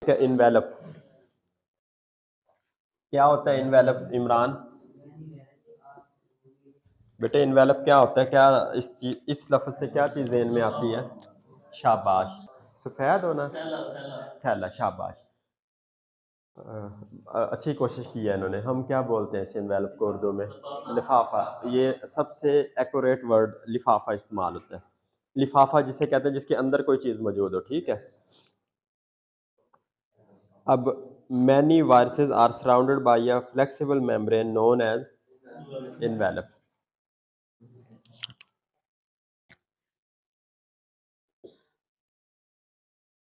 Envelope क्या होता है? इन्वेलप इमरान बेटे, इन्वेलप क्या होता है? क्या इस लफ्ज से क्या चीज़ ज़हन में आती है? शाबाश। सफ़ेद होना, थैला। शाबाश। अच्छी कोशिश की है इन्होंने। हम क्या बोलते हैं इस इन्वेलप को उर्दू में? लिफाफा। ये सबसे एक्यूरेट वर्ड लिफाफा इस्तेमाल होता है। लिफाफा जिसे कहते हैं जिसके अंदर कोई चीज़ मौजूद हो, ठीक है। अब many viruses are surrounded by a flexible membrane known as envelope.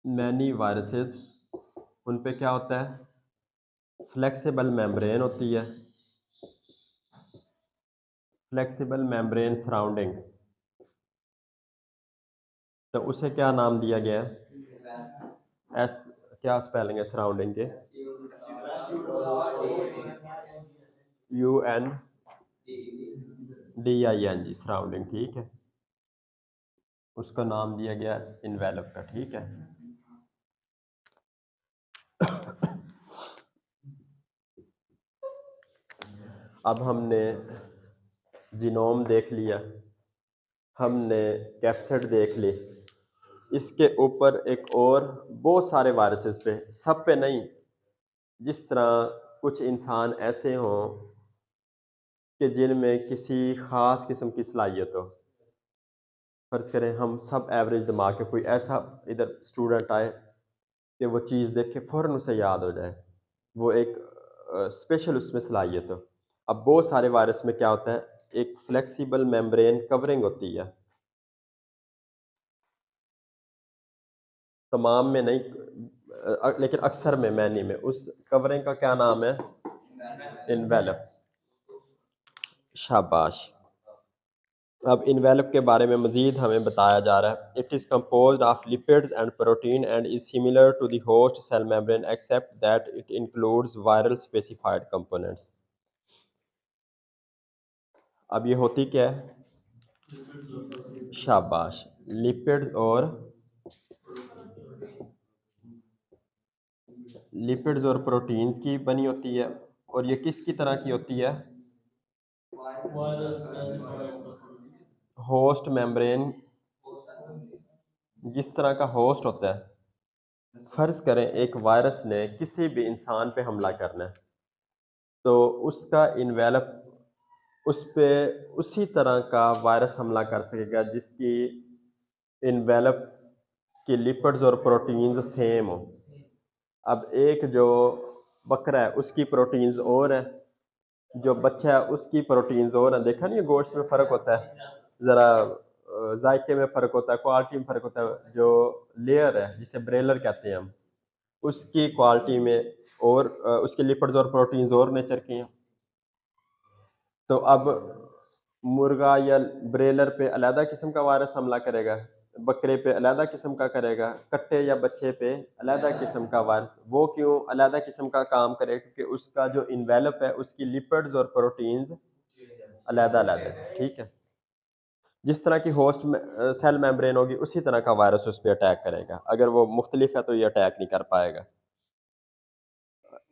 Many viruses, उन पे क्या होता है? फ्लेक्सिबल मेम्ब्रेन होती है। फ्लेक्सिबल मेम्ब्रेन सराउंडिंग, तो उसे क्या नाम दिया गया है? एस, क्या स्पेलिंग है सराउंडिंग के? UNDING, सराउंडिंग, ठीक है। उसका नाम दिया गया इन्वेलप का, ठीक है। अब हमने जीनोम देख लिया, हमने कैप्सिड देख ली। इसके ऊपर एक और बहुत सारे वायरसेस पे, सब पे नहीं। जिस तरह कुछ इंसान ऐसे हों कि जिनमें किसी ख़ास किस्म की सलाहियत हो। फ़र्ज़ करें हम सब एवरेज दिमाग के, कोई ऐसा इधर स्टूडेंट आए कि वो चीज़ देख के फ़ौरन उसे याद हो जाए, वो एक स्पेशल उसमें सलाहियत हो। अब बहुत सारे वायरस में क्या होता है? एक फ्लेक्सिबल मेम्ब्रेन कवरिंग होती है। तमाम में नहीं, लेकिन अक्सर में, मैनी में, उस कवरिंग का क्या नाम है? इन्वेलप। शाबाश। अब इन्वेलप के बारे में मज़ीद हमें बताया जा रहा है। It is composed of lipids and protein and is similar to the host cell membrane except that it includes viral specified components. अब ये होती क्या है? शाबाश। लिपिड्स और प्रोटीन्स की बनी होती है। और ये किसकी तरह की होती है? होस्ट मेम्ब्रेन, जिस तरह का होस्ट होता है। फर्ज करें एक वायरस ने किसी भी इंसान पे हमला करना है, तो उसका इन्वेलप उस पे उसी तरह का वायरस हमला कर सकेगा जिसकी इन्वेलप की लिपिड्स और प्रोटीन्स सेम हो। अब एक जो बकरा है उसकी प्रोटीन्स और है, जो बच्चा है उसकी प्रोटीन्स और है। देखा नहीं है गोश्त में फ़र्क होता है, ज़रा जायके में फ़र्क होता है, क्वालिटी में फ़र्क होता है। जो लेयर है जिसे ब्रेलर कहते हैं हम, उसकी क्वालिटी में और उसके लिपिड्स और प्रोटीन्स और नेचर की हैं। तो अब मुर्गा या ब्रेलर पे अलहदा किस्म का वायरस हमला करेगा, बकरे पे अलहदा किस्म का करेगा, कट्टे या बच्चे पे अलहदा किस्म का वायरस। वो क्यों अलहदा किस्म का काम करेगा? क्योंकि उसका जो इन्वेलप है, उसकी लिपिड्स और प्रोटीन्स अलहदा अलहदा है, ठीक है। जिस तरह की होस्ट में सेल मेम्ब्रेन होगी, उसी तरह का वायरस उस पर अटैक करेगा। अगर वो मुख्तलिफ है तो ये अटैक नहीं कर पाएगा।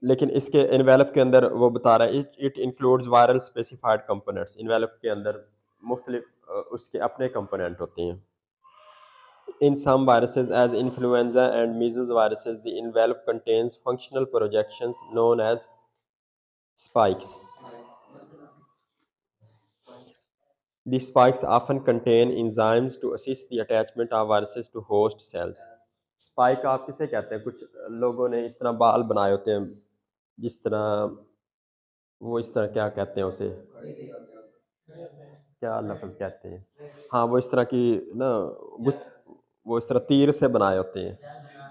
लेकिन इसके इन्वेलप के अंदर वो बता रहा है, it includes viral specified components. Envelope के अंदर मुख्तलिफ उसके अपने कंपोनेंट होते हैं। In some viruses as influenza and measles viruses the envelope contains functional projections known as spikes. The spikes often contain enzymes to assist the attachment of viruses to host cells. Spike आप किसे कहते हैं? कुछ लोगों ने इस तरह बाल बनाए होते हैं, जिस तरह वो इस तरह क्या कहते हैं उसे, क्या लफ्ज़ कहते हैं? हाँ, वो इस तरह की ना, गुत वो इस तरह तीर से बनाए होते हैं,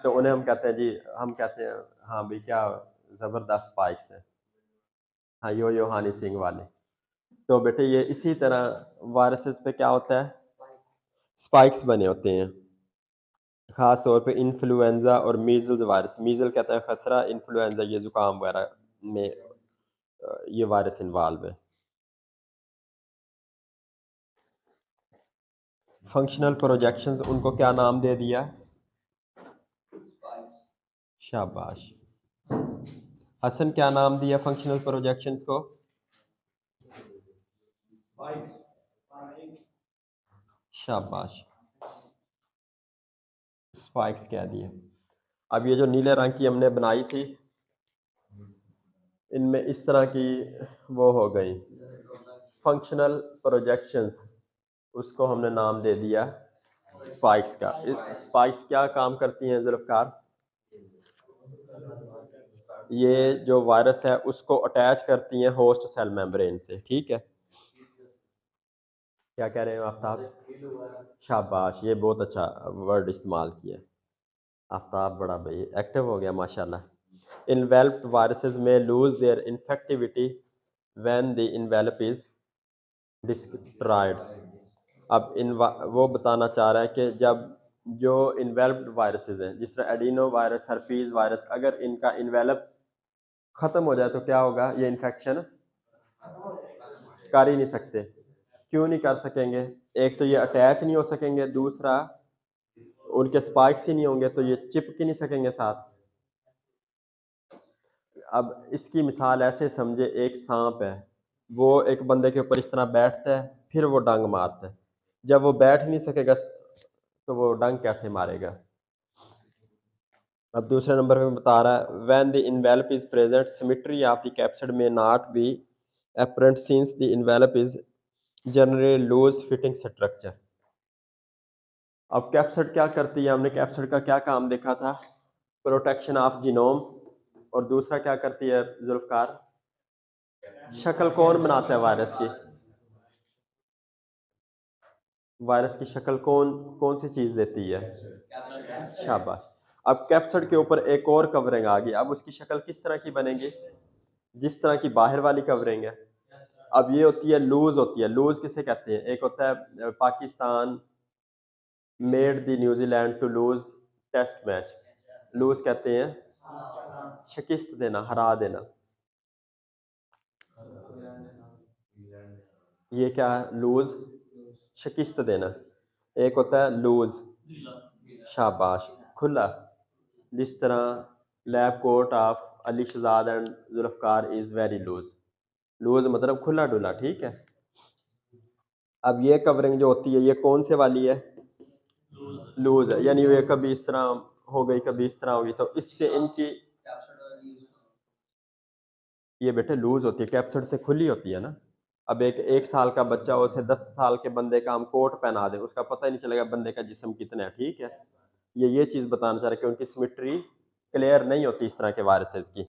तो उन्हें हम कहते हैं जी, हम कहते हैं हाँ भाई क्या ज़बरदस्त स्पाइक्स हैं। हाँ, यो हानी सिंह वाले। तो बेटे ये इसी तरह वायरसेस पे क्या होता है? स्पाइक्स बने होते हैं। ख़ास तौर पे इन्फ्लुएंज़ा और मीज़ल्स वायरस, मीज़ल कहते हैं खसरा, इन्फ्लुएंज़ा ये ज़ुकाम वगैरह में ये वायरस इन्वॉल्व है। फंक्शनल प्रोजेक्शंस, उनको क्या नाम दे दिया? शाबाश। हसन क्या नाम दिया फंक्शनल प्रोजेक्शंस को? शाबाश, स्पाइक्स कह दिए। अब ये जो नीले रंग की हमने बनाई थी, इनमें इस तरह की वो हो गई फंक्शनल प्रोजेक्शंस, उसको हमने नाम दे दिया स्पाइक्स का। स्पाइक्स क्या काम करती हैं जुल्फ़कार? ये जो वायरस है उसको अटैच करती हैं होस्ट सेल मेम्ब्रेन से, ठीक है। क्या कह रहे हैं आफ्ताब? शाबाश, ये बहुत अच्छा वर्ड इस्तेमाल किया। आफ्ताब बड़ा भाई एक्टिव हो गया माशाल्लाह। इन्वेल्प्ड वायरसेस में lose their infectivity when the envelope is destroyed. अब वो बताना चाह रहा है कि जब जो इन्वेल्प्ड वायरसेस हैं, जिस तरह एडिनो वायरस, हर्पीज वायरस, अगर इनका इन्वेलप ख़त्म हो जाए तो क्या होगा? ये इन्फेक्शन कर ही नहीं सकते। क्यों नहीं कर सकेंगे? एक तो ये अटैच नहीं हो सकेंगे, दूसरा उनके स्पाइक्स ही नहीं होंगे तो ये चिपक ही नहीं सकेंगे साथ। अब इसकी मिसाल ऐसे समझे, एक सांप है, वो एक बंदे के ऊपर इस तरह बैठता है, फिर वो डंग मारता है। जब वो बैठ ही नहीं सकेगा तो वो डंग कैसे मारेगा? अब दूसरे नंबर पे बता रहा है when the envelope is present symmetry of the capsid may not be apparent since the envelope is generally loose fitting structure. अब कैप्सिड क्या करती है? हमने कैप्सिड का क्या काम देखा था? Protection of genome. और दूसरा क्या करती है जुल्फकार? शक्ल कौन बनाता है वायरस की? वायरस की शक्ल कौन कौन सी चीज देती है? शाबाश। अब कैप्सिड के ऊपर एक और कवरिंग आ गई, अब उसकी शक्ल किस तरह की बनेगी? जिस तरह की बाहर वाली कवरिंग है। अब ये होती है लूज, होती है लूज किसे कहते हैं? एक होता है Pakistan made the New Zealand to lose test match, lose कहते हैं शिकस्त देना, हरा देना। ये क्या है? लूज, शिकस्त देना। एक होता है लूज, शाबाश, खुला। जिस तरह lab coat of Ali Shahzad and Zulfiqar is very loose. Loose मतलब खुला डुला, ठीक है। अब ये कवरिंग जो होती है ये कौन से वाली है? लूज है, यानी ये कभी इस तरह हो गई, कभी इस तरह होगी, तो इससे इनकी ये बेटे लूज होती है, कैप्सिड से खुली होती है ना। अब एक 1 साल का बच्चा, उसे 10 साल के बंदे का हम कोट पहना दें, उसका पता ही नहीं चलेगा बंदे का जिस्म कितना है, ठीक है। ये चीज़ बताना चाह रहे हैं कि उनकी सिमेट्री क्लियर नहीं होती इस तरह के वायरसेस की।